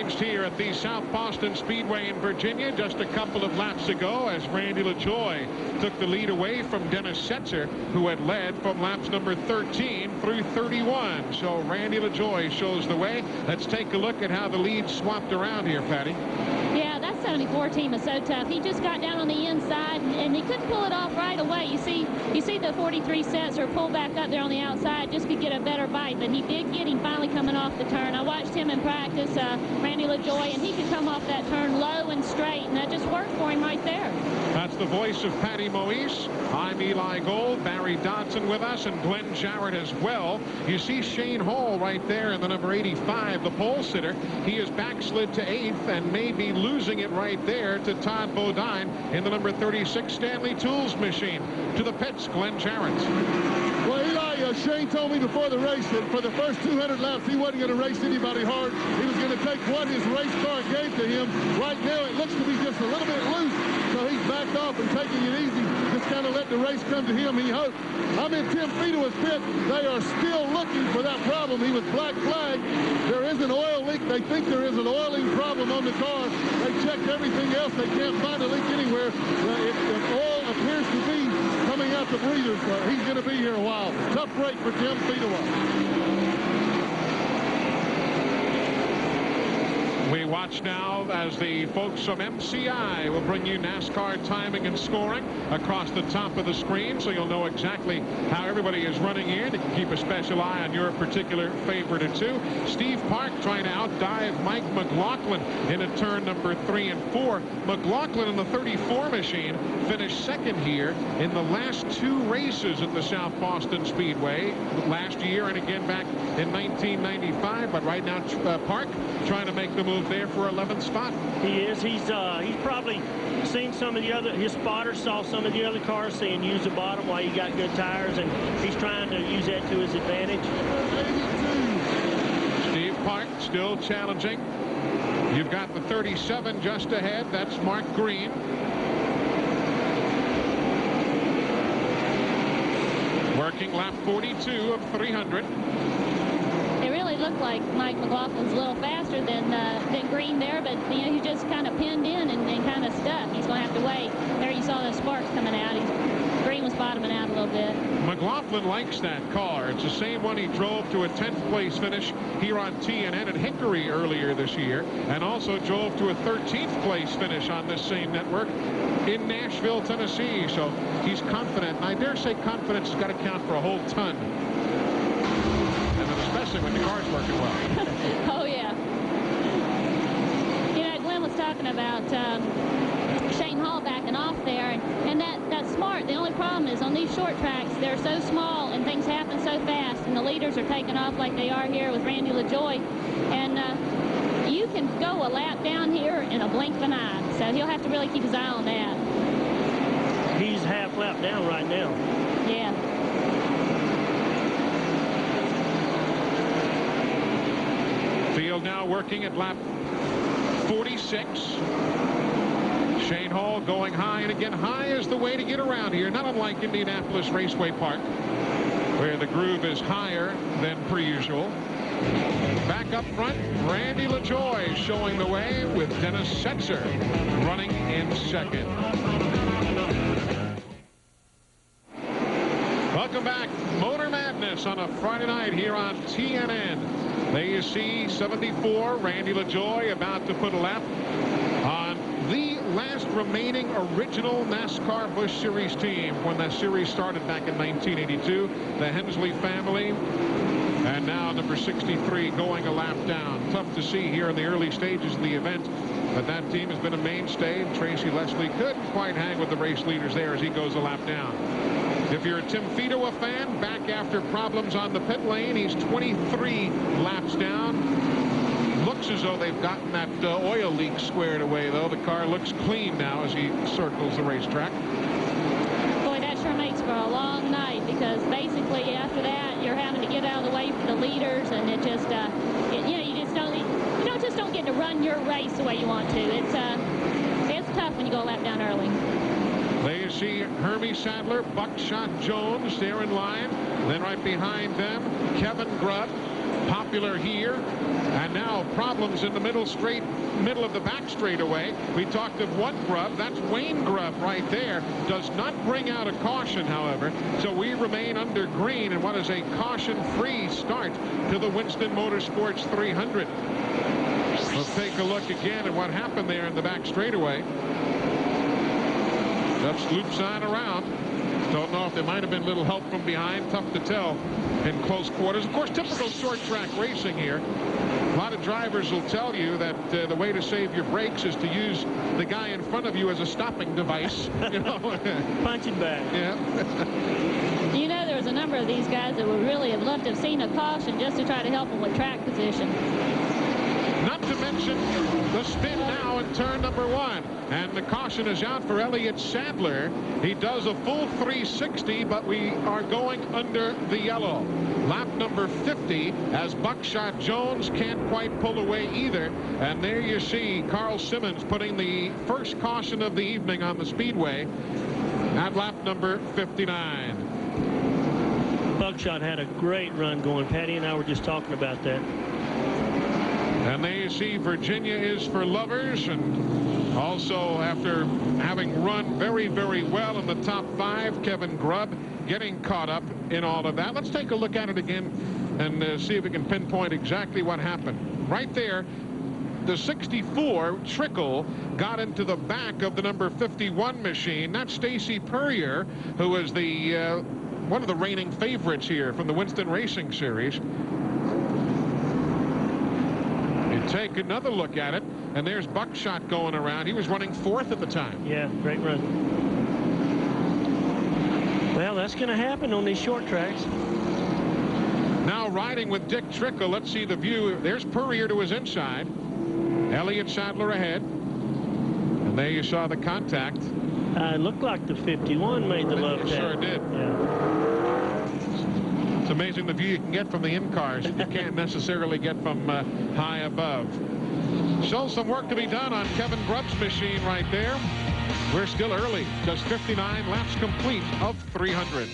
changed here at the South Boston Speedway in Virginia just a couple of laps ago as Randy LaJoie took the lead away from Dennis Setzer, who had led from laps number 13 through 31. So Randy LaJoie shows the way. Let's take a look at how the lead swapped around here, Patty. Yeah, that 74 team is so tough. He just got down on the inside, and he couldn't pull it off right away. You see the 43 Setzer pull back up there on the outside just to get a better bite, but he did get him finally coming off the turn. I watched him in practice, Randy LaJoie, and he could come off that turn low and straight, and that just worked for him right there. That's the voice of Patty Moise. I'm Eli Gold, Barry Dodson with us, and Glenn Jarrett as well. You see Shane Hall right there in the number 85, the pole sitter. He is backslid to 8th and may be losing it right there to Todd Bodine in the number 36 Stanley Tools machine. To the pits, Glenn Jarrett. Well, Eli, Shane told me before the race that for the first 200 laps, he wasn't going to race anybody hard. He was going to take what his race car gave to him. Right now, it looks to be just a little bit loose, so he's backed off and taking it easy, just kind of let the race come to him, he hopes. I'm in Tim Fedowa's pit. They are still looking for that problem. He was black flagged. There is an oil leak. They think there is an oiling problem on the car. They checked everything else. They can't find a leak anywhere. The oil appears to be coming out the breathers. He's going to be here a while. Tough break for Tim Fedowa. We watch now as the folks from MCI will bring you NASCAR timing and scoring across the top of the screen, so you'll know exactly how everybody is running in. You can keep a special eye on your particular favorite or two. Steve Park trying to outdive Mike McLaughlin in a turn number 3 and 4. McLaughlin in the 34 machine finished second here in the last 2 races at the South Boston Speedway last year and again back in 1995. But right now Park trying to make the move there for 11th spot. He is. He's probably seen some of the other, his spotters saw some of the other cars saying use the bottom while you got good tires, and he's trying to use that to his advantage. Steve Park still challenging. You've got the 37 just ahead. That's Mark Green. Working lap 42 of 300. It really looked like Mike McLaughlin's a little faster than Green there, but you know, he just kind of pinned in and kind of stuck. He's going to have to wait. There you saw those sparks coming out. Green was bottoming out a little bit. McLaughlin likes that car. It's the same one he drove to a 10th place finish here on TNN at Hickory earlier this year, and also drove to a 13th place finish on this same network in Nashville, Tennessee. So he's confident, and I dare say confidence has got to count for a whole ton. Especially when the car's working well. Oh, yeah. You know, Glenn was talking about Shane Hall backing off there, and that's smart. The only problem is on these short tracks, they're so small and things happen so fast, and the leaders are taking off like they are here with Randy LaJoie, and you can go a lap down here in a blink of an eye, so he'll have to really keep his eye on that. He's half lap down right now. Yeah. Field now working at lap 46. Shane Hall going high, and again, high is the way to get around here, not unlike Indianapolis Raceway Park, where the groove is higher than per usual. Back up front, Randy LaJoie showing the way with Dennis Setzer running in second. Welcome back. Motor Madness on a Friday night here on TNN. There you see 74, Randy LaJoie about to put a lap on the last remaining original NASCAR Busch Series team when that series started back in 1982. The Hensley family. And now number 63 going a lap down. Tough to see here in the early stages of the event, but that team has been a mainstay. Tracy Leslie couldn't quite hang with the race leaders there as he goes a lap down. If you're a Tim Fedowa fan, back after problems on the pit lane, he's 23 laps down. Looks as though they've gotten that oil leak squared away, though. The car looks clean now as he circles the racetrack. Boy, that sure makes for a long night, because basically after that you're having to get out of the way for the leaders, and it just you just don't get to run your race the way you want to. It's tough when you go a lap down early. There you see Hermie Sadler, Buckshot Jones there in line. Then right behind them, Kevin Grubb, popular here. And now problems in the middle of the back straightaway. We talked of one Grubb. That's Wayne Grubb right there. Does not bring out a caution, however. So we remain under green in what is a caution-free start to the Winston Motorsports 300. Let's take a look again at what happened there in the back straightaway. That's loop sign around. Don't know if there might have been a little help from behind. Tough to tell in close quarters. Of course, typical short track racing here. A lot of drivers will tell you that the way to save your brakes is to use the guy in front of you as a stopping device. You know, punching back. Yeah. You know, there was a number of these guys that would really have loved to have seen a caution just to try to help them with track position. Not to mention the spin now in turn number 1. And the caution is out for Elliott Sadler. He does a full 360, but we are going under the yellow. Lap number 50 as Buckshot Jones can't quite pull away either. And there you see Carl Simmons putting the first caution of the evening on the speedway at lap number 59. Buckshot had a great run going. Patty and I were just talking about that. And there you see Virginia is for lovers. And also, after having run very, very well in the top 5, Kevin Grubb getting caught up in all of that. Let's take a look at it again and see if we can pinpoint exactly what happened. Right there, the 64 Trickle got into the back of the number 51 machine. That's Stacy Puryear, who is the one of the reigning favorites here from the Winston Racing Series. Take another look at it, and there's Buckshot going around. He was running 4th at the time. Yeah, great run. Well, that's going to happen on these short tracks. Now riding with Dick Trickle. Let's see the view. There's Puryear to his inside. Elliott Sadler ahead. And there you saw the contact. It looked like the 51 made the love tap. Sure did. Yeah. It's amazing the view you can get from the in-cars that you can't necessarily get from high above. So some work to be done on Kevin Grubb's machine right there. We're still early. Just 59 laps complete of 300.